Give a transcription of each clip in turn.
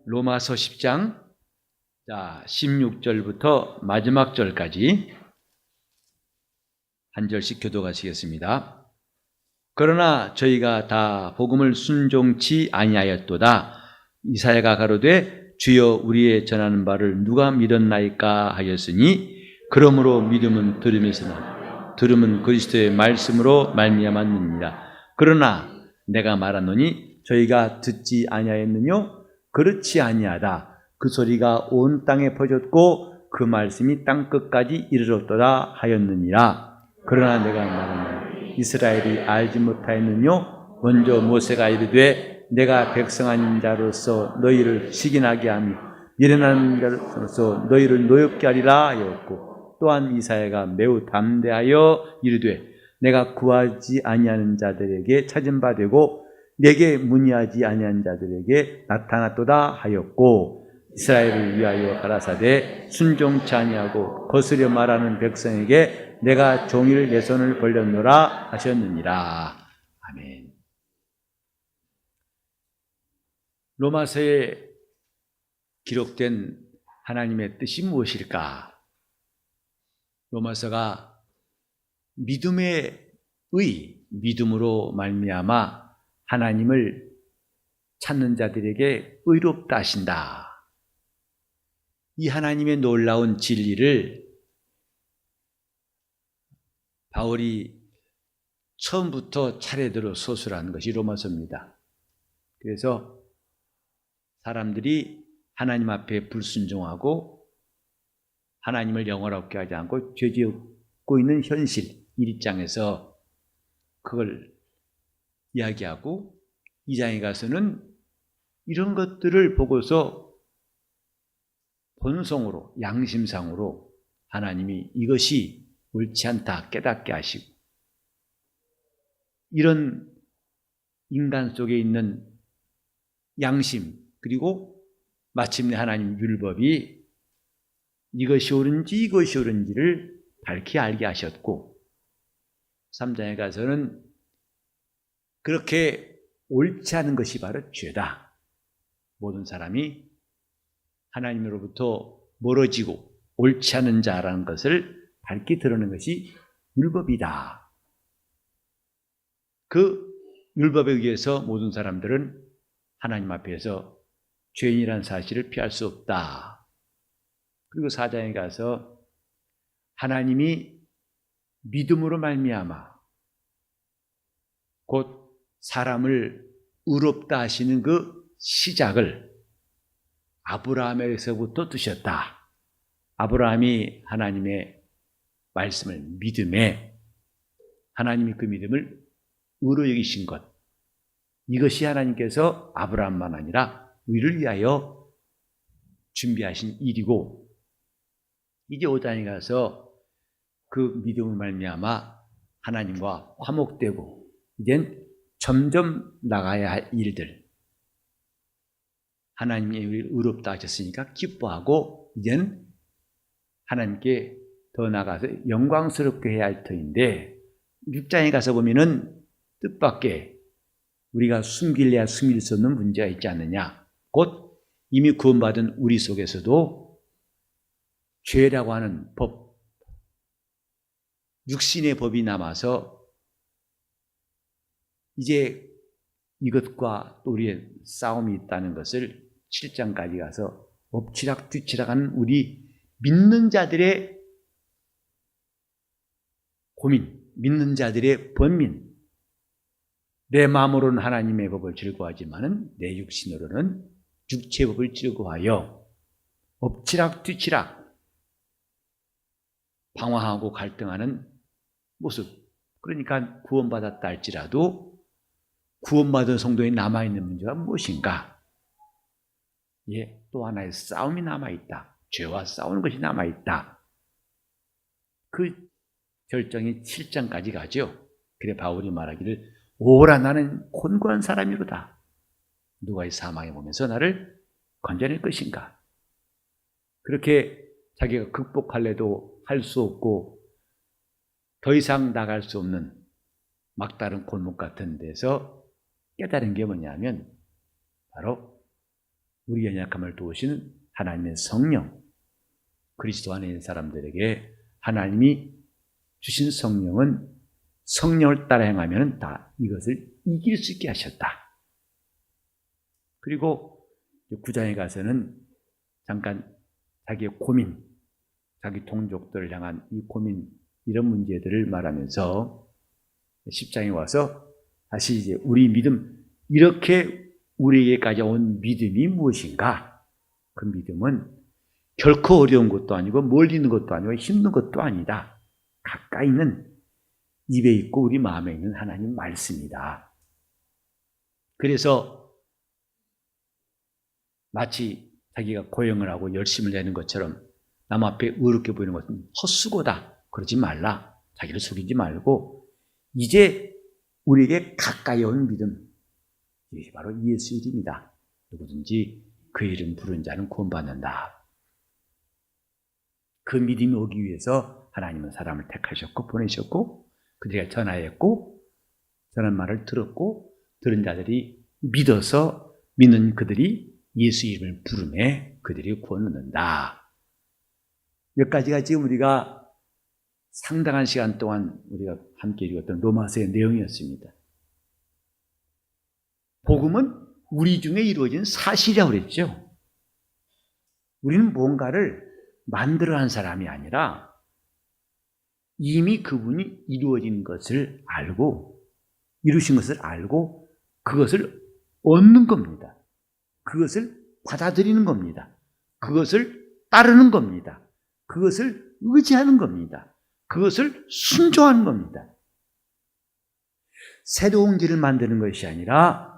로마서 10장 16절부터 마지막 절까지 한 절씩 교독하시겠습니다. 그러나 저희가 다 복음을 순종치 아니하였도다. 이사야가 가로되 주여 우리의 전하는 바를 누가 믿었나이까 하였으니 그러므로 믿음은 들음에서 나고 들음은 그리스도의 말씀으로 말미암았느니라. 그러나 내가 말하노니 저희가 듣지 아니하였느뇨? 그렇지 아니하다. 그 소리가 온 땅에 퍼졌고 그 말씀이 땅끝까지 이르렀도다 하였느니라. 그러나 내가 말하노니 이스라엘이 알지 못하였느뇨? 먼저 모세가 이르되 내가 백성 아닌 자로서 너희를 시기나게 하며 미련한 자로서 너희를 노엽게 하리라 하였고, 또한 이사야가 매우 담대하여 이르되 내가 구하지 아니하는 자들에게 찾은 바 되고 내게 문의하지 아니한 자들에게 나타났도다 하였고, 이스라엘을 위하여 가라사대 순종치 아니하고 거스려 말하는 백성에게 내가 종일 내 손을 벌렸노라 하셨느니라. 아멘. 로마서에 기록된 하나님의 뜻이 무엇일까? 로마서가 믿음으로 말미암아 하나님을 찾는 자들에게 의롭다 하신다. 이 하나님의 놀라운 진리를 바울이 처음부터 차례대로 서술한 것이 로마서입니다. 그래서 사람들이 하나님 앞에 불순종하고 하나님을 영원롭게 하지 않고 죄짓고 있는 현실 1장에서 그걸 이야기하고 2장에 가서는 이런 것들을 보고서 본성으로 양심상으로 하나님이 이것이 옳지 않다 깨닫게 하시고, 이런 인간 속에 있는 양심 그리고 마침내 하나님 율법이 이것이 옳은지를 밝히 알게 하셨고, 3장에 가서는 그렇게 옳지 않은 것이 바로 죄다. 모든 사람이 하나님으로부터 멀어지고 옳지 않은 자라는 것을 밝히 드러내는 것이 율법이다. 그 율법에 의해서 모든 사람들은 하나님 앞에서 죄인이라는 사실을 피할 수 없다. 그리고 4장에 가서 하나님이 믿음으로 말미암아 곧 사람을 의롭다 하시는 그 시작을 아브라함에서부터 두셨다. 아브라함이 하나님의 말씀을 믿음에 하나님이 그 믿음을 의로 여기신 것, 이것이 하나님께서 아브라함만 아니라 우리를 위하여 준비하신 일이고, 이제 5장에 가서 그 믿음을 말미암아 하나님과 화목되고 이젠 점점 나가야 할 일들, 하나님이 우리를 의롭다 하셨으니까 기뻐하고 이제는 하나님께 더 나가서 영광스럽게 해야 할 터인데, 6장에 가서 보면은 뜻밖의 우리가 숨길래야 숨길 수 없는 문제가 있지 않느냐. 곧 이미 구원받은 우리 속에서도 죄라고 하는 법, 육신의 법이 남아서 이제 이것과 또 우리의 싸움이 있다는 것을 7장까지 가서 엎치락 뒤치락하는 우리 믿는 자들의 고민, 믿는 자들의 번민. 내 마음으로는 하나님의 법을 즐거워하지만은 내 육신으로는 육체의 법을 즐거워하여 엎치락 뒤치락 방황하고 갈등하는 모습. 그러니까 구원받았다 할지라도 구원받은 성도에 남아있는 문제가 무엇인가? 또 하나의 싸움이 남아있다. 죄와 싸우는 것이 남아있다. 그 결정이 7장까지 가죠. 그래 바울이 말하기를 오라 나는 곤고한 사람이로다. 누가 이 사망에 보면서 나를 건져낼 것인가? 그렇게 자기가 극복할래도 할 수 없고 더 이상 나갈 수 없는 막다른 골목 같은 데서 깨달은 게 뭐냐면 바로 우리 연약함을 도우시는 하나님의 성령, 그리스도 안에 있는 사람들에게 하나님이 주신 성령은 성령을 따라 행하면 다 이것을 이길 수 있게 하셨다. 그리고 9장에 가서는 잠깐 자기의 고민, 자기 동족들을 향한 이 고민, 이런 문제들을 말하면서 10장에 와서 다시 이제 우리 믿음, 이렇게 우리에게까지 온 믿음이 무엇인가? 그 믿음은 결코 어려운 것도 아니고 멀리 있는 것도 아니고 힘든 것도 아니다. 가까이 있는, 입에 있고 우리 마음에 있는 하나님 말씀이다. 그래서 마치 자기가 고행을 하고 열심을 내는 것처럼 남 앞에 의롭게 보이는 것은 헛수고다. 그러지 말라. 자기를 속이지 말고 이제 우리에게 가까이 온 믿음, 이것이 바로 예수 이름이다. 누구든지 그 이름 부른 자는 구원받는다. 그 믿음이 오기 위해서 하나님은 사람을 택하셨고 보내셨고 그들에게 전하였고 전한 말을 들었고 들은 자들이 믿어서 믿는 그들이 예수 이름을 부르매 그들이 구원을 얻는다. 여기까지가 지금 우리가 상당한 시간 동안 우리가 함께 읽었던 로마서의 내용이었습니다. 복음은 우리 중에 이루어진 사실이라고 그랬죠. 우리는 뭔가를 만들어 한 사람이 아니라 이미 그분이 이루어진 것을 알고 이루신 것을 알고 그것을 얻는 겁니다. 그것을 받아들이는 겁니다. 그것을 따르는 겁니다. 그것을 의지하는 겁니다. 그것을 순종하는 겁니다. 새로운 길을 만드는 것이 아니라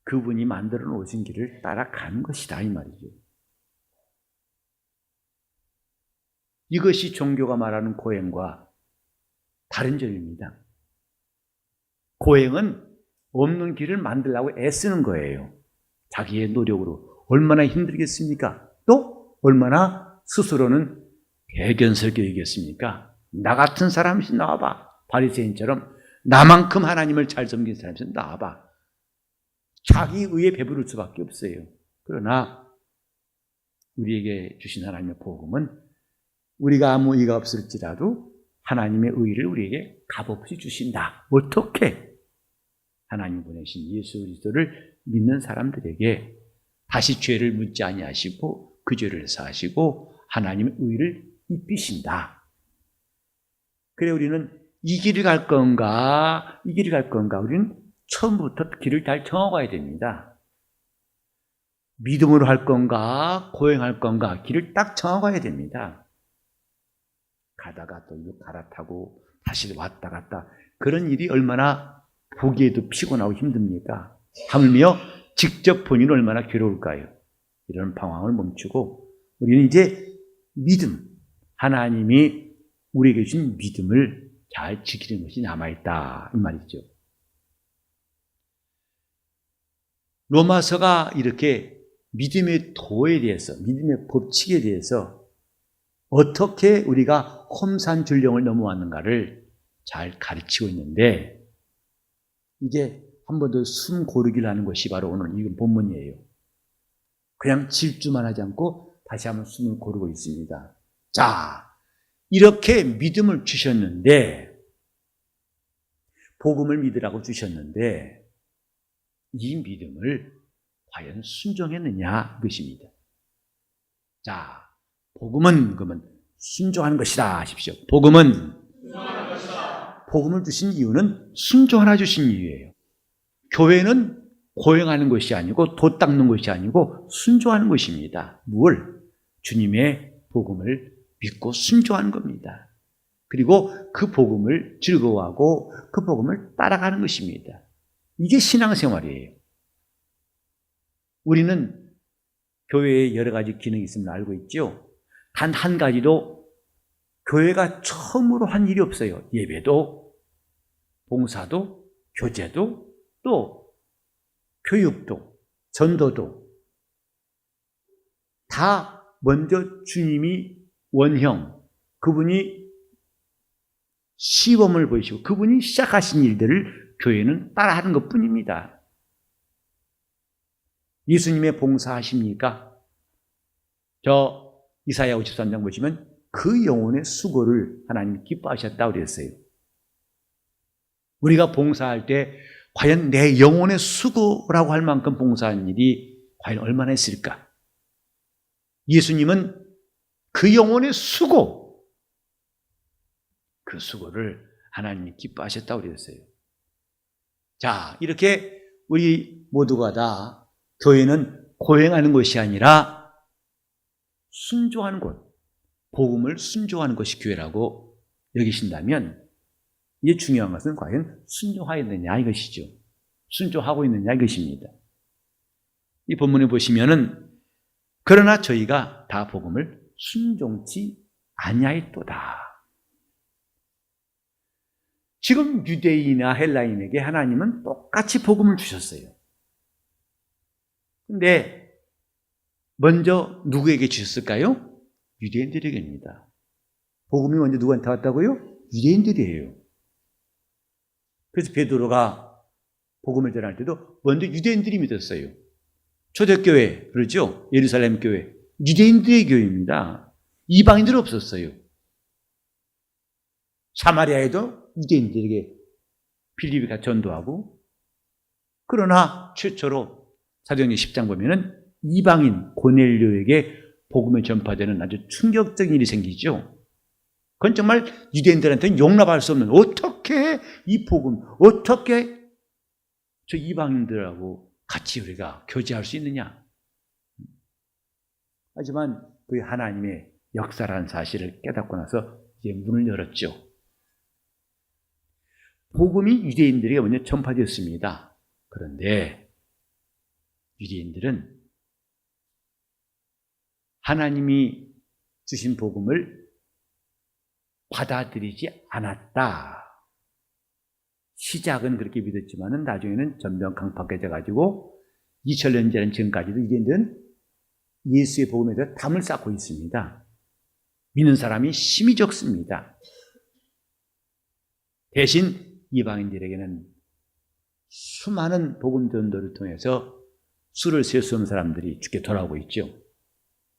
그분이 만들어 놓으신 길을 따라가는 것이다 이 말이죠. 이것이 종교가 말하는 고행과 다른 점입니다. 고행은 없는 길을 만들려고 애쓰는 거예요. 자기의 노력으로. 얼마나 힘들겠습니까? 또 얼마나 스스로는 개견설교이겠습니까? 나 같은 사람이 나와봐. 바리새인처럼 나만큼 하나님을 잘 섬긴 사람이 나와봐. 자기 의에 배부를 수밖에 없어요. 그러나 우리에게 주신 하나님의 복음은 우리가 아무 의가 없을지라도 하나님의 의를 우리에게 값없이 주신다. 어떻게? 하나님 보내신 예수 그리스도를 믿는 사람들에게 다시 죄를 묻지 아니하시고 그 죄를 사하시고 하나님의 의를 입히신다. 그래 우리는 이 길을 갈 건가 이 길을 갈 건가 우리는 처음부터 길을 잘 정해가야 됩니다. 믿음으로 할 건가 고행할 건가 길을 딱 정해가야 됩니다. 가다가 또 갈아타고 다시 왔다 갔다 그런 일이 얼마나 보기에도 피곤하고 힘듭니까? 하물며 직접 본인은 얼마나 괴로울까요? 이런 방황을 멈추고 우리는 이제 믿음, 하나님이 우리에게 주신 믿음을 잘 지키는 것이 남아있다 이 말이죠. 로마서가 이렇게 믿음의 도에 대해서 믿음의 법칙에 대해서 어떻게 우리가 험산줄령을 넘어왔는가를 잘 가르치고 있는데 이제 한 번 더 숨 고르기를 하는 것이 바로 오늘 이 본문이에요. 그냥 질주만 하지 않고 다시 한번 숨을 고르고 있습니다. 자, 이렇게 믿음을 주셨는데 복음을 믿으라고 주셨는데 이 믿음을 과연 순종했느냐 이것입니다. 자, 복음은 그러면 순종하는 것이다 하십시오. 복음은 순종하는 것이다. 복음을 주신 이유는 순종하라 주신 이유예요. 교회는 고행하는 것이 아니고 돛 닦는 것이 아니고 순종하는 것입니다. 뭘? 주님의 복음을 믿고 순종하는 겁니다. 그리고 그 복음을 즐거워하고 그 복음을 따라가는 것입니다. 이게 신앙생활이에요. 우리는 교회에 여러 가지 기능이 있음을 알고 있죠. 단 한 가지도 교회가 처음으로 한 일이 없어요. 예배도, 봉사도, 교제도, 또 교육도, 전도도 다 먼저 주님이 원형, 그분이 시범을 보이시고 그분이 시작하신 일들을 교회는 따라하는 것뿐입니다. 예수님의 봉사하십니까? 저 이사야 53장 보시면 그 영혼의 수고를 하나님이 기뻐하셨다고 그랬어요. 우리가 봉사할 때 과연 내 영혼의 수고라고 할 만큼 봉사한 일이 과연 얼마나 있을까? 예수님은 그 영혼의 수고, 그 수고를 하나님이 기뻐하셨다고 그랬어요. 자, 이렇게 우리 모두가 다 교회는 고행하는 것이 아니라 순종하는 곳, 복음을 순종하는 것이 교회라고 여기신다면 이게 중요한 것은 과연 순종하였느냐 이것이죠. 순종하고 있느냐 이것입니다. 이 본문에 보시면은 그러나 저희가 다 복음을 순종치 아니하였도다. 지금 유대인이나 헬라인에게 하나님은 똑같이 복음을 주셨어요. 근데 먼저 누구에게 주셨을까요? 유대인들에게입니다. 복음이 먼저 누구한테 왔다고요? 유대인들이에요. 그래서 베드로가 복음을 전할 때도 먼저 유대인들이 믿었어요. 초대교회, 그렇죠? 예루살렘 교회, 유대인들의 교회입니다. 이방인들은 없었어요. 사마리아에도 유대인들에게 빌립이가 전도하고, 그러나 최초로 사도행전 10장 보면은 이방인 고넬료에게 복음이 전파되는 아주 충격적인 일이 생기죠. 그건 정말 유대인들한테는 용납할 수 없는, 어떻게 이 복음, 어떻게 저 이방인들하고 같이 우리가 교제할 수 있느냐. 하지만 그 하나님의 역사라는 사실을 깨닫고 나서 이제 문을 열었죠. 복음이 유대인들에게 먼저 전파되었습니다. 그런데 유대인들은 하나님이 주신 복음을 받아들이지 않았다. 시작은 그렇게 믿었지만은 나중에는 점점 강팍해져 가지고 2000년 전 지금까지도 유대인들은 예수의 복음에 대해 담을 쌓고 있습니다. 믿는 사람이 심히 적습니다. 대신 이방인들에게는 수많은 복음 전도를 통해서 수를 셀 수 없는 사람들이 주께 돌아오고 있죠.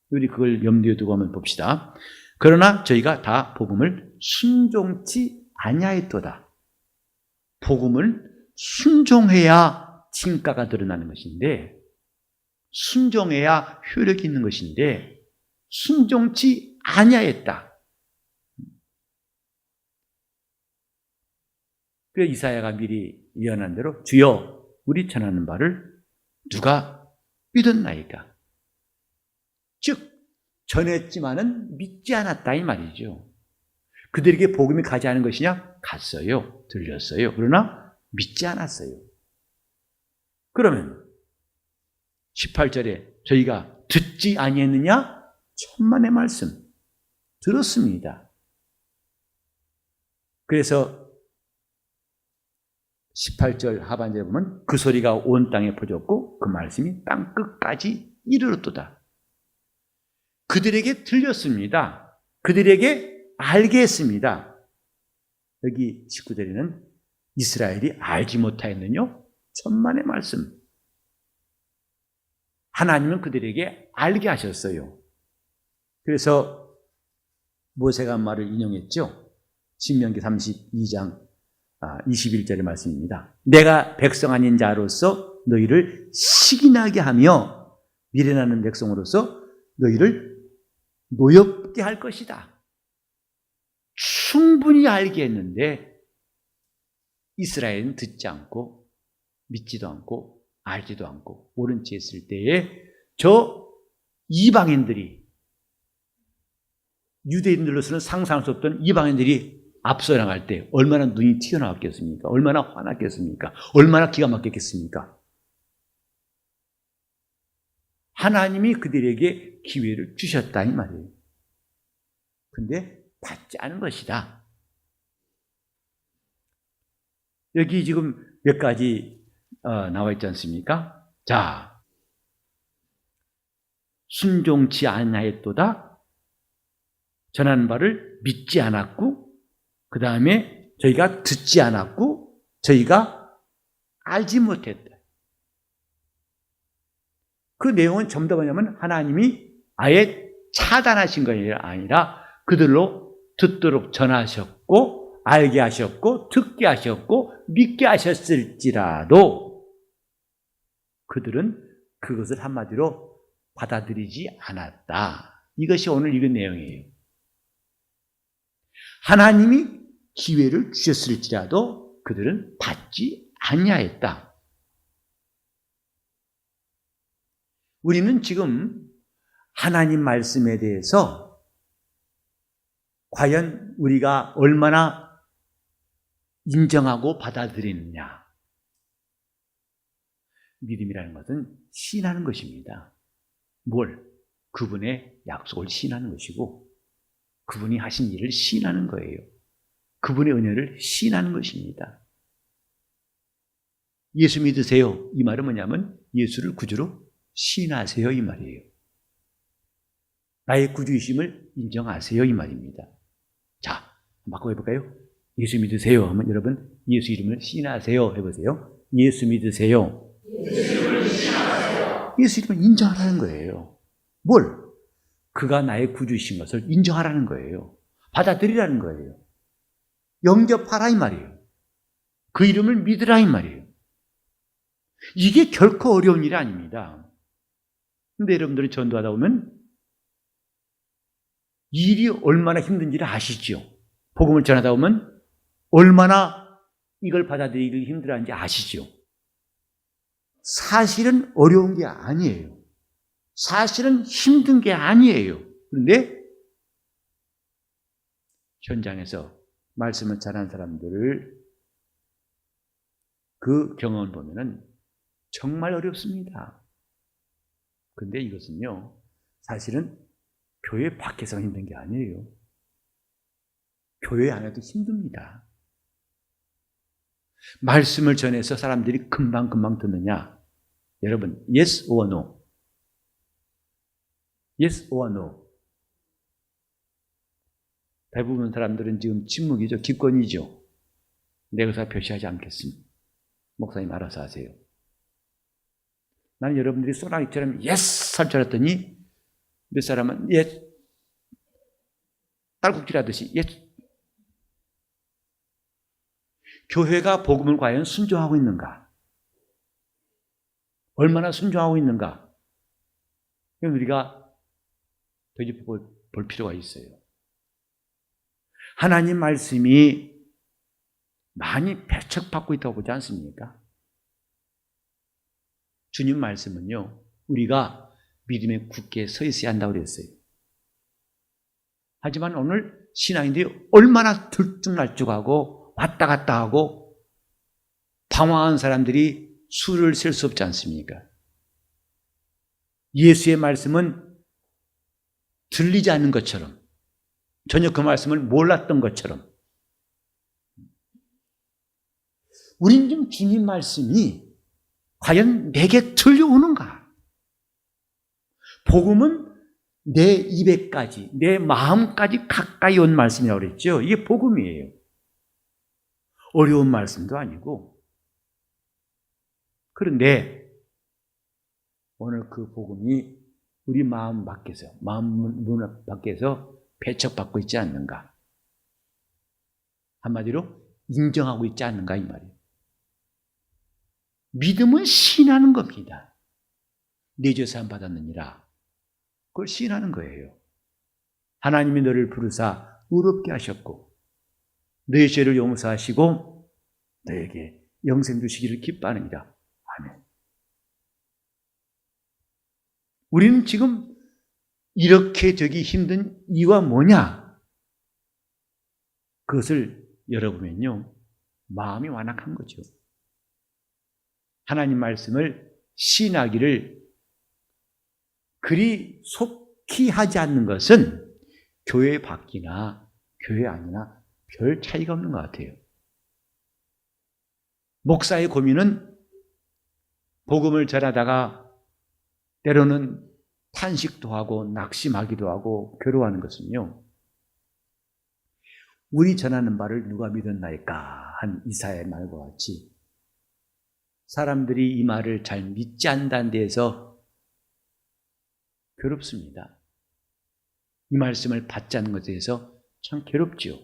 우리 그걸 염두에 두고 한번 봅시다. 그러나 저희가 다 복음을 순종치 아니하였도다. 복음을 순종해야 진가가 드러나는 것인데, 순종해야 효력이 있는 것인데 순종치 아니하였다. 그래서 이사야가 미리 예언한 대로 주여 우리 전하는 바를 누가 믿었나이까? 즉 전했지만은 믿지 않았다 이 말이죠. 그들에게 복음이 가지 않은 것이냐? 갔어요. 들렸어요. 그러나 믿지 않았어요. 그러면 18절에 저희가 듣지 아니했느냐? 천만의 말씀 들었습니다. 그래서 18절 하반절에 보면 그 소리가 온 땅에 퍼졌고 그 말씀이 땅 끝까지 이르렀도다. 그들에게 들렸습니다. 그들에게 알게 했습니다. 여기 19절에는 이스라엘이 알지 못하였느냐? 천만의 말씀. 하나님은 그들에게 알게 하셨어요. 그래서 모세가 한 말을 인용했죠. 신명기 32장 21절의 말씀입니다. 내가 백성 아닌 자로서 너희를 시기나게 하며 미련하는 백성으로서 너희를 노엽게 할 것이다. 충분히 알게 했는데 이스라엘은 듣지 않고 믿지도 않고 알지도 않고 모른 채 했을 때에 저 이방인들이, 유대인들로서는 상상할 수 없던 이방인들이 앞서 나갈 때 얼마나 눈이 튀어나왔겠습니까? 얼마나 화났겠습니까? 얼마나 기가 막혔겠습니까? 하나님이 그들에게 기회를 주셨다 이 말이에요. 근데 받지 않은 것이다. 여기 지금 몇 가지 나와 있지 않습니까? 자, 순종치 아니하였도다. 전하는 바를 믿지 않았고, 그 다음에 저희가 듣지 않았고, 저희가 알지 못했다. 그 내용은 전부 다 뭐냐면 하나님이 아예 차단하신 것이 아니라 그들로 듣도록 전하셨고 알게 하셨고 듣게 하셨고 믿게 하셨을지라도 그들은 그것을 한마디로 받아들이지 않았다. 이것이 오늘 읽은 내용이에요. 하나님이 기회를 주셨을지라도 그들은 받지 아니하였다. 우리는 지금 하나님 말씀에 대해서 과연 우리가 얼마나 인정하고 받아들이느냐. 믿음이라는 것은 신하는 것입니다. 뭘? 그분의 약속을 신하는 것이고 그분이 하신 일을 신하는 거예요. 그분의 은혜를 신하는 것입니다. 예수 믿으세요. 이 말은 뭐냐면 예수를 구주로 신하세요 이 말이에요. 나의 구주이심을 인정하세요 이 말입니다. 자, 바꿔 해볼까요? 예수 믿으세요 하면 여러분 예수 이름을 신하세요 해보세요. 예수 믿으세요. 예수 이름을 인정하라는 거예요. 뭘? 그가 나의 구주이신 것을 인정하라는 거예요. 받아들이라는 거예요. 영접하라 이 말이에요. 그 이름을 믿으라 이 말이에요. 이게 결코 어려운 일이 아닙니다. 근데 여러분들이 전도하다 보면 일이 얼마나 힘든지를 아시죠? 복음을 전하다 보면 얼마나 이걸 받아들이기 힘들어하는지 아시죠? 사실은 어려운 게 아니에요. 사실은 힘든 게 아니에요. 그런데 현장에서 말씀을 전하는 사람들을 그 경험을 보면은 정말 어렵습니다. 근데 이것은요, 사실은 교회 밖에서 힘든 게 아니에요. 교회 안에도 힘듭니다. 말씀을 전해서 사람들이 금방금방 듣느냐? 여러분, yes or no? Yes or no? 대부분 사람들은 지금 침묵이죠. 기권이죠. 내 의사 표시하지 않겠습니다. 목사님 알아서 하세요. 나는 여러분들이 소나기처럼 yes 할 줄 알았더니 몇 사람은 yes 딸꾹질 하듯이 yes. 교회가 복음을 과연 순종하고 있는가? 얼마나 순종하고 있는가? 우리가 되짚어 볼 필요가 있어요. 하나님 말씀이 많이 배척받고 있다고 보지 않습니까? 주님 말씀은요, 우리가 믿음에 굳게 서 있어야 한다고 그랬어요. 하지만 오늘 신앙인들이 얼마나 들쭉날쭉하고 왔다 갔다 하고 방황한 사람들이 수를 셀 수 없지 않습니까? 예수의 말씀은 들리지 않는 것처럼, 전혀 그 말씀을 몰랐던 것처럼, 우린 지금 주님 말씀이 과연 내게 들려오는가? 복음은 내 입에까지, 내 마음까지 가까이 온 말씀이라고 그랬죠. 이게 복음이에요. 어려운 말씀도 아니고. 그런데 오늘 그 복음이 우리 마음 밖에서, 마음 문 밖에서 배척받고 있지 않는가? 한마디로 인정하고 있지 않는가 이 말이에요. 믿음은 신하는 겁니다. 내 죄 사함 받았느니라. 그걸 신하는 거예요. 하나님이 너를 부르사 의롭게 하셨고 너의 죄를 용서하시고 너에게 영생 주시기를 기뻐하느니라. 아멘. 우리는 지금 이렇게 되기 힘든 이유가 뭐냐? 그것을 열어보면요, 마음이 완악한 거죠. 하나님 말씀을 신하기를 그리 속히 하지 않는 것은 교회 밖이나 교회 안이나 별 차이가 없는 것 같아요. 목사의 고민은 복음을 전하다가 때로는 탄식도 하고 낙심하기도 하고 괴로워하는 것은요, 우리 전하는 바를 누가 믿었나이까 한 이사야의 말과 같이 사람들이 이 말을 잘 믿지 않는다는 데에서 괴롭습니다. 이 말씀을 받지 않는 것에 대해서 참 괴롭지요.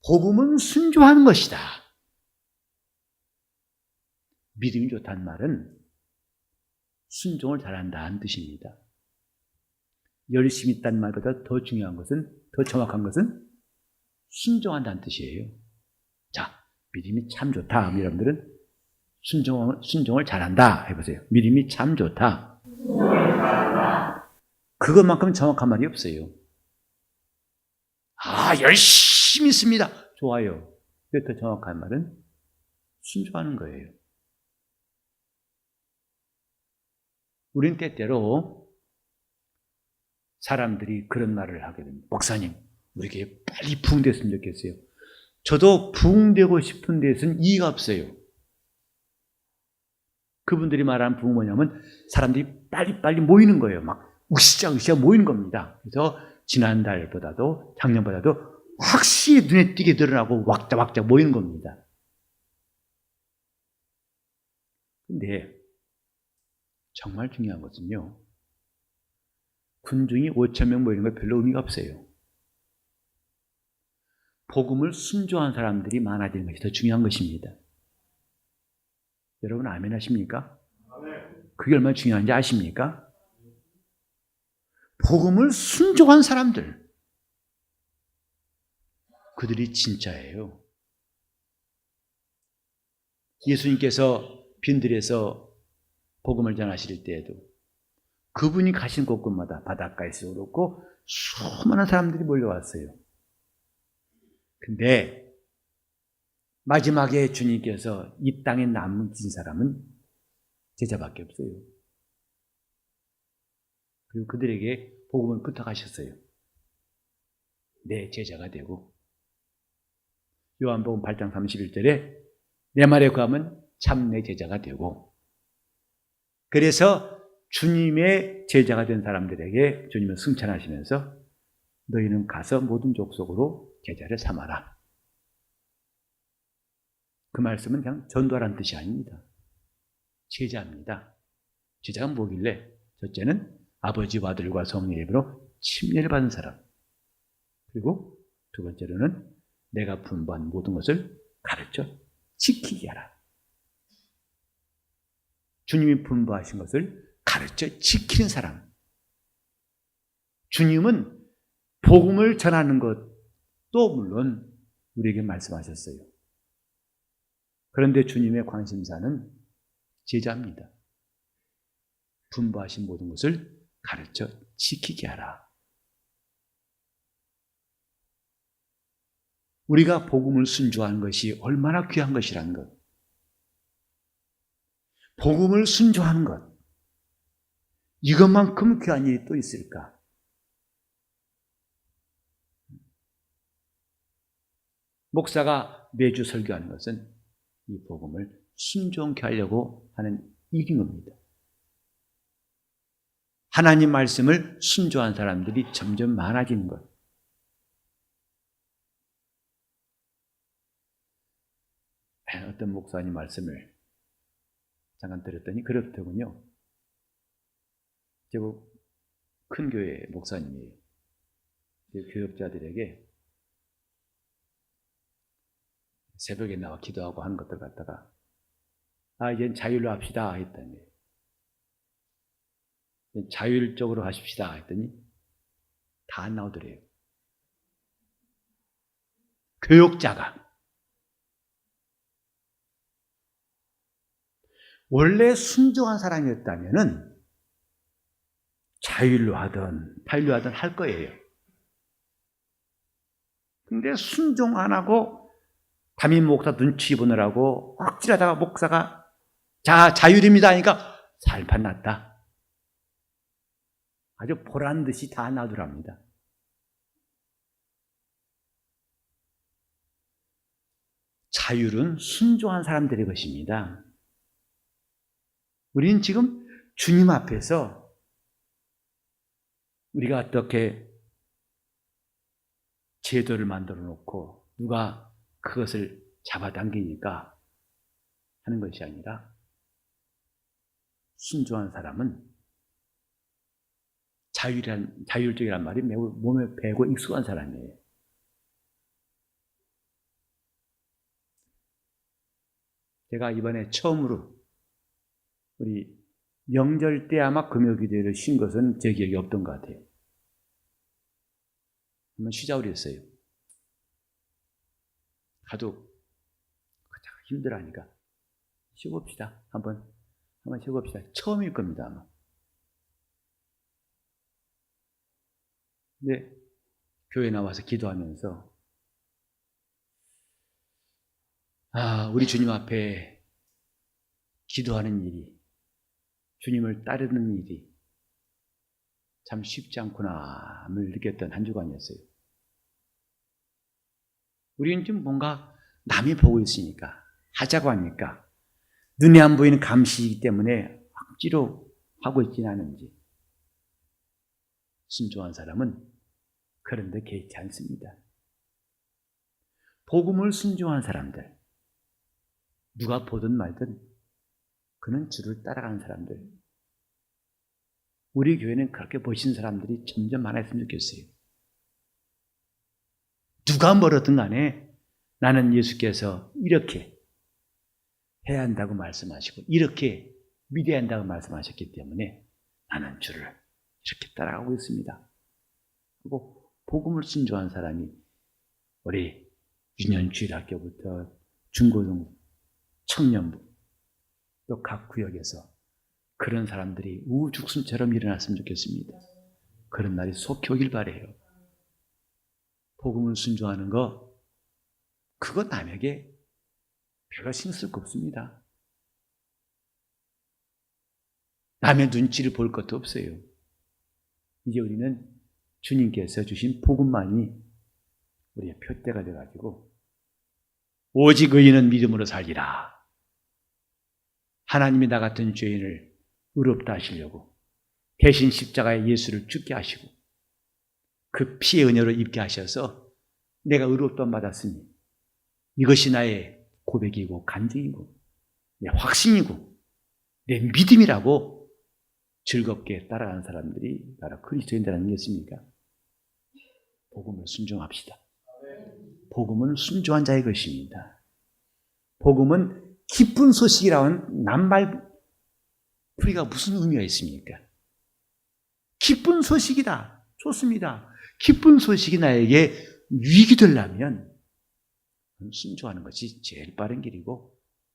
복음은 순종하는 것이다. 믿음이 좋다는 말은 순종을 잘한다는 뜻입니다. 열심히 있다는 말보다 더 중요한 것은, 더 정확한 것은 순종한다는 뜻이에요. 자, 믿음이 참 좋다. 여러분들은 순종을 잘한다 해보세요. 믿음이 참 좋다. 그것만큼 정확한 말이 없어요. 열심히 있습니다. 좋아요. 더 정확한 말은 순종하는 거예요. 우린 때때로 사람들이 그런 말을 하게 됩니다. 목사님, 우리에게 빨리 부흥됐으면 좋겠어요. 저도 부흥되고 싶은 데서는 이의가 없어요. 그분들이 말하는 부흥 뭐냐면 사람들이 빨리빨리 모이는 거예요. 막 으쌰으쌰 모이는 겁니다. 그래서 지난달보다도 작년보다도 확실히 눈에 띄게 드러나고 왁자왁자 모이는 겁니다. 근데 정말 중요한 것은요, 군중이 5,000명 모이는 거 별로 의미가 없어요. 복음을 순종한 사람들이 많아지는 것이 더 중요한 것입니다. 여러분 아멘 하십니까? 그게 얼마나 중요한지 아십니까? 복음을 순종한 사람들, 그들이 진짜예요. 예수님께서 빈들에서 복음을 전하실 때에도 그분이 가신 곳곳마다 바닷가에서 그렇고 수많은 사람들이 몰려왔어요. 근데 마지막에 주님께서 이 땅에 남은 사람은 제자밖에 없어요. 그리고 그들에게 복음을 부탁하셨어요. 내 제자가 되고, 요한복음 8장 31절에 내 말에 구하면 참 내 제자가 되고, 그래서 주님의 제자가 된 사람들에게 주님은 승천하시면서 너희는 가서 모든 족속으로 제자를 삼아라. 그 말씀은 그냥 전도하라는 뜻이 아닙니다. 제자입니다. 제자가 뭐길래? 첫째는 아버지와 아들과 성령의 이름으로 침례를 받은 사람. 그리고 두 번째로는 내가 분부한 모든 것을 가르쳐 지키게 하라. 주님이 분부하신 것을 가르쳐 지키는 사람. 주님은 복음을 전하는 것도 물론 우리에게 말씀하셨어요. 그런데 주님의 관심사는 제자입니다. 분부하신 모든 것을 가르쳐 지키게 하라. 우리가 복음을 순종하는 것이 얼마나 귀한 것이라는 것. 복음을 순종하는 것. 이것만큼 귀한 일이 또 있을까? 목사가 매주 설교하는 것은 이 복음을 순종케 하려고 하는 일인 겁니다. 하나님 말씀을 순종한 사람들이 점점 많아지는 것. 어떤 목사님 말씀을 잠깐 들었더니 그렇더군요. 제법 큰 교회 목사님이에요. 교역자들에게 새벽에 나와 기도하고 하는 것들 갖다가 이젠 자율로 합시다 했더니 자율적으로 하십시다 했더니 다 안 나오더래요. 교역자가 원래 순종한 사람이었다면은 자율로 하든 타율로 하든 할 거예요. 근데 순종 안 하고 담임 목사 눈치 보느라고 확실하다가 목사가 자율입니다 하니까 살판 났다. 아주 보란 듯이 다 놔두랍니다. 자율은 순종한 사람들의 것입니다. 우리는 지금 주님 앞에서 우리가 어떻게 제도를 만들어 놓고 누가 그것을 잡아당기니까 하는 것이 아니라 순종한 사람은 자율적이란 말이 매우 몸에 배고 익숙한 사람이에요. 제가 이번에 처음으로 우리 명절 때 아마 금요기도회를 쉰 것은 제 기억이 없던 것 같아요. 한번 쉬자 그랬어요. 하도 힘들어하니까 쉬봅시다. 한번 쉬봅시다. 처음일 겁니다 아마. 근데 교회 나와서 기도하면서 우리 주님 앞에 기도하는 일이, 주님을 따르는 일이 참 쉽지 않구나를 느꼈던 한 주간이었어요. 우리는 좀 뭔가 남이 보고 있으니까, 하자고 하니까 눈에 안 보이는 감시이기 때문에 억지로 하고 있지는 않은지, 순종한 사람은 그런 데 개의치 않습니다. 복음을 순종한 사람들, 누가 보든 말든 그는 주를 따라가는 사람들, 우리 교회는 그렇게 보시는 사람들이 점점 많았으면 좋겠어요. 누가 멀었든 간에 나는 예수께서 이렇게 해야 한다고 말씀하시고 이렇게 믿어야 한다고 말씀하셨기 때문에 나는 주를 이렇게 따라가고 있습니다. 그리고 복음을 순종한 사람이 우리 유년주일학교부터 중고등 청년부 또 각 구역에서 그런 사람들이 우죽순처럼 일어났으면 좋겠습니다. 그런 날이 속히 오길 바라요. 복음을 순종하는 거, 그거 남에게 별로 신경 쓸 거 없습니다. 남의 눈치를 볼 것도 없어요. 이제 우리는 주님께서 주신 복음만이 우리의 표대가 돼가지고 오직 의인은 믿음으로 살리라. 하나님이 나 같은 죄인을 의롭다 하시려고 대신 십자가에 예수를 죽게 하시고 그 피의 은혜로 입게 하셔서 내가 의롭다함 받았으니 이것이 나의 고백이고 간증이고 내 확신이고 내 믿음이라고 즐겁게 따라가는 사람들이 바로 그리스도인들은 아니겠습니까? 복음을 순종합시다. 복음은 순종한 자의 것입니다. 복음은 기쁜 소식이라는 낱말풀이가 무슨 의미가 있습니까? 기쁜 소식이다. 좋습니다. 기쁜 소식이 나에게 유익이 되려면 순종하는 것이 제일 빠른 길이고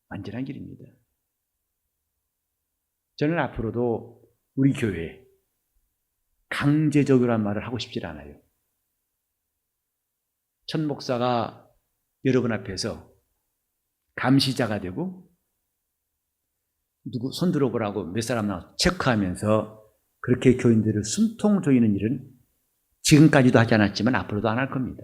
완전한 길입니다. 저는 앞으로도 우리 교회에 강제적으로란 말을 하고 싶지 않아요. 천 목사가 여러분 앞에서 감시자가 되고 누구 손 들어보라고 몇 사람 나와서 체크하면서 그렇게 교인들을 숨통 조이는 일은 지금까지도 하지 않았지만 앞으로도 안 할 겁니다.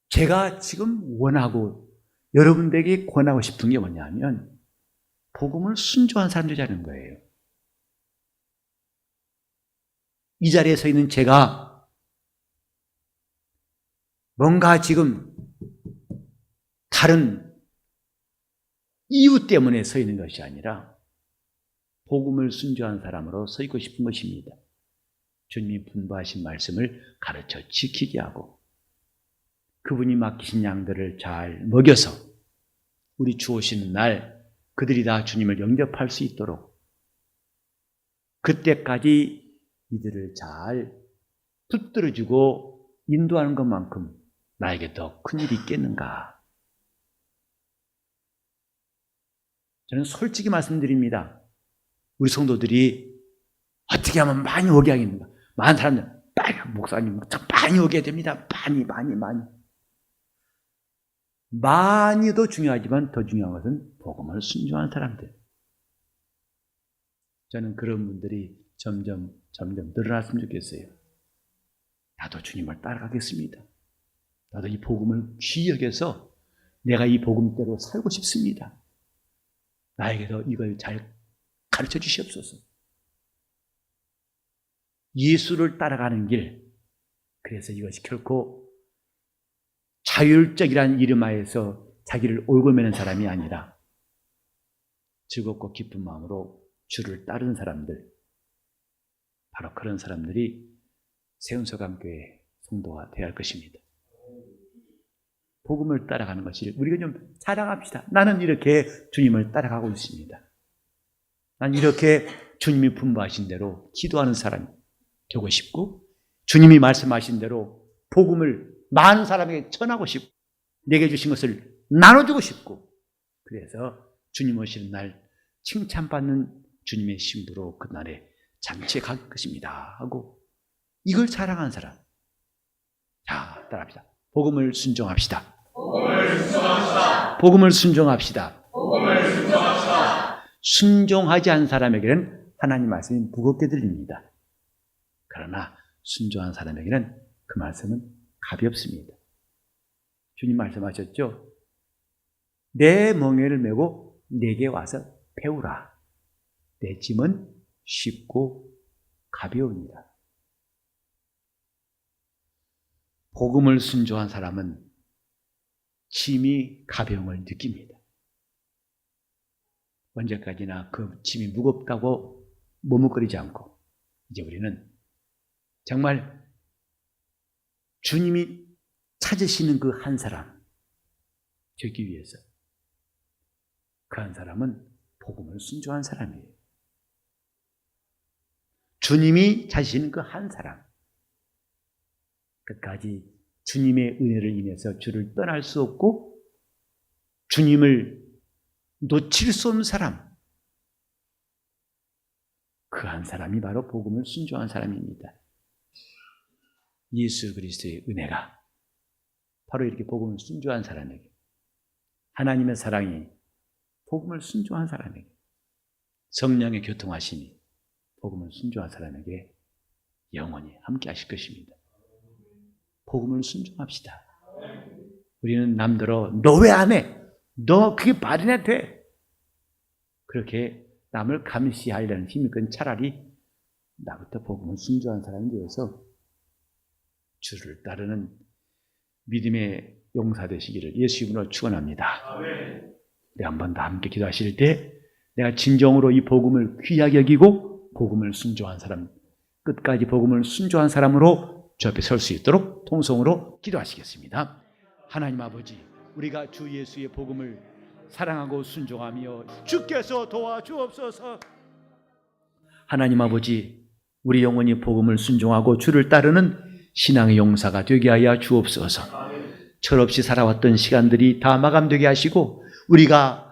제가 지금 원하고 여러분들에게 권하고 싶은 게 뭐냐면 복음을 순종한 사람들이라는 거예요. 이 자리에 서 있는 제가 뭔가 지금 다른 이유 때문에 서 있는 것이 아니라 복음을 순종한 사람으로 서 있고 싶은 것입니다. 주님이 분부하신 말씀을 가르쳐 지키게 하고 그분이 맡기신 양들을 잘 먹여서 우리 주 오시는 날 그들이 다 주님을 영접할 수 있도록 그때까지 이들을 잘 붙들어주고 인도하는 것만큼 나에게 더 큰일이 있겠는가? 저는 솔직히 말씀드립니다. 우리 성도들이 어떻게 하면 많이 오게 하겠는가? 많은 사람들, 빨리 목사님 많이 오게 됩니다. 많이도 중요하지만 더 중요한 것은 복음을 순종하는 사람들. 저는 그런 분들이 점점 늘어났으면 좋겠어요. 나도 주님을 따라가겠습니다. 나도 이 복음을 귀히 여겨서 내가 이 복음대로 살고 싶습니다. 나에게도 이걸 잘 가르쳐 주시옵소서. 예수를 따라가는 길, 그래서 이것이 결코 자율적이란 이름 하에서 자기를 옳고매는 사람이 아니라 즐겁고 기쁜 마음으로 주를 따르는 사람들, 바로 그런 사람들이 세운서강교회 성도가 되어야 할 것입니다. 복음을 따라가는 것을 우리가 좀 자랑합시다. 나는 이렇게 주님을 따라가고 있습니다. 난 이렇게 주님이 분부하신 대로 기도하는 사람이 되고 싶고, 주님이 말씀하신 대로 복음을 많은 사람에게 전하고 싶고, 내게 주신 것을 나눠주고 싶고, 그래서 주님 오시는 날 칭찬받는 주님의 신부로 그날에 장치에 갈 것입니다 하고 이걸 자랑하는 사람. 자, 따라합시다. 복음을 순종합시다. 복음을 순종합시다. 복음을 순종합시다. 복음을 순종합시다. 순종하지 않은 사람에게는 하나님 말씀이 무겁게 들립니다. 그러나 순종한 사람에게는 그 말씀은 가볍습니다. 주님 말씀하셨죠? 내 멍에를 메고 내게 와서 배우라. 내 짐은 쉽고 가벼웁니다. 복음을 순종한 사람은 짐이 가벼움을 느낍니다. 언제까지나 그 짐이 무겁다고 머뭇거리지 않고, 이제 우리는 정말 주님이 찾으시는 그 한 사람 되기 위해서, 그 한 사람은 복음을 순종한 사람이에요. 주님이 찾으시는 그 한 사람, 끝까지 주님의 은혜를 인해서 주를 떠날 수 없고 주님을 놓칠 수 없는 사람, 그 한 사람이 바로 복음을 순종한 사람입니다. 예수 그리스도의 은혜가 바로 이렇게 복음을 순종한 사람에게, 하나님의 사랑이 복음을 순종한 사람에게, 성령의 교통하심이 복음을 순종한 사람에게 영원히 함께 하실 것입니다. 복음을 순종합시다. 우리는 남들어 너 왜 안 해? 너 그게 말이나 돼? 그렇게 남을 감시하려는 힘이 건 차라리 나부터 복음을 순종한 사람이 되어서 주를 따르는 믿음의 용사 되시기를 예수 이름으로 축원합니다. 우리 한 번 더 함께 기도하실 때 내가 진정으로 이 복음을 귀하게 여기고 복음을 순종한 사람, 끝까지 복음을 순종한 사람으로 주 앞에 설 수 있도록 통성으로 기도하시겠습니다. 하나님 아버지, 우리가 주 예수의 복음을 사랑하고 순종하며 주께서 도와주옵소서. 하나님 아버지, 우리 영혼이 복음을 순종하고 주를 따르는 신앙의 용사가 되게 하여 주옵소서. 철없이 살아왔던 시간들이 다 마감되게 하시고, 우리가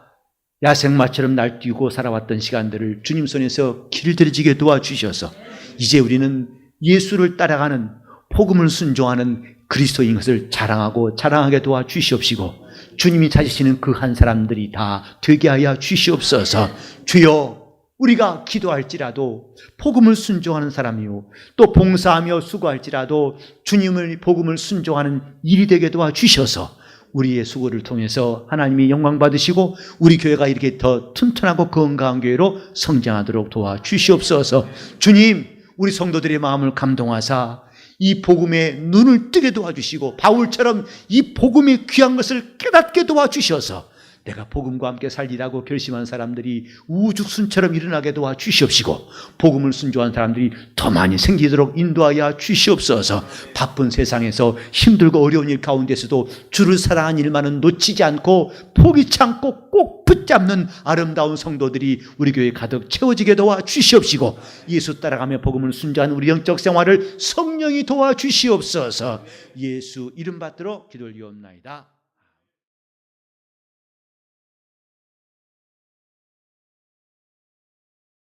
야생마처럼 날뛰고 살아왔던 시간들을 주님 손에서 길들여지게 도와주셔서 이제 우리는 예수를 따라가는 복음을 순종하는 그리스도인 것을 자랑하고 자랑하게 도와주시옵시고, 주님이 찾으시는 그 한 사람들이 다 되게 하여 주시옵소서. 주여, 우리가 기도할지라도 복음을 순종하는 사람이요, 또 봉사하며 수고할지라도 주님의 복음을 순종하는 일이 되게 도와주셔서 우리의 수고를 통해서 하나님이 영광 받으시고 우리 교회가 이렇게 더 튼튼하고 건강한 교회로 성장하도록 도와주시옵소서. 주님, 우리 성도들의 마음을 감동하사 이 복음에 눈을 뜨게 도와주시고 바울처럼 이 복음의 귀한 것을 깨닫게 도와주셔서 내가 복음과 함께 살리라고 결심한 사람들이 우죽순처럼 일어나게 도와주시옵시고, 복음을 순종한 사람들이 더 많이 생기도록 인도하여 주시옵소서. 바쁜 세상에서 힘들고 어려운 일 가운데서도 주를 사랑하는 일만은 놓치지 않고 포기치 않고 꼭 붙잡는 아름다운 성도들이 우리 교회에 가득 채워지게 도와주시옵시고, 예수 따라가며 복음을 순종하는 우리 영적 생활을 성령이 도와주시옵소서. 예수 이름 받들어 기도를 드리옵나이다.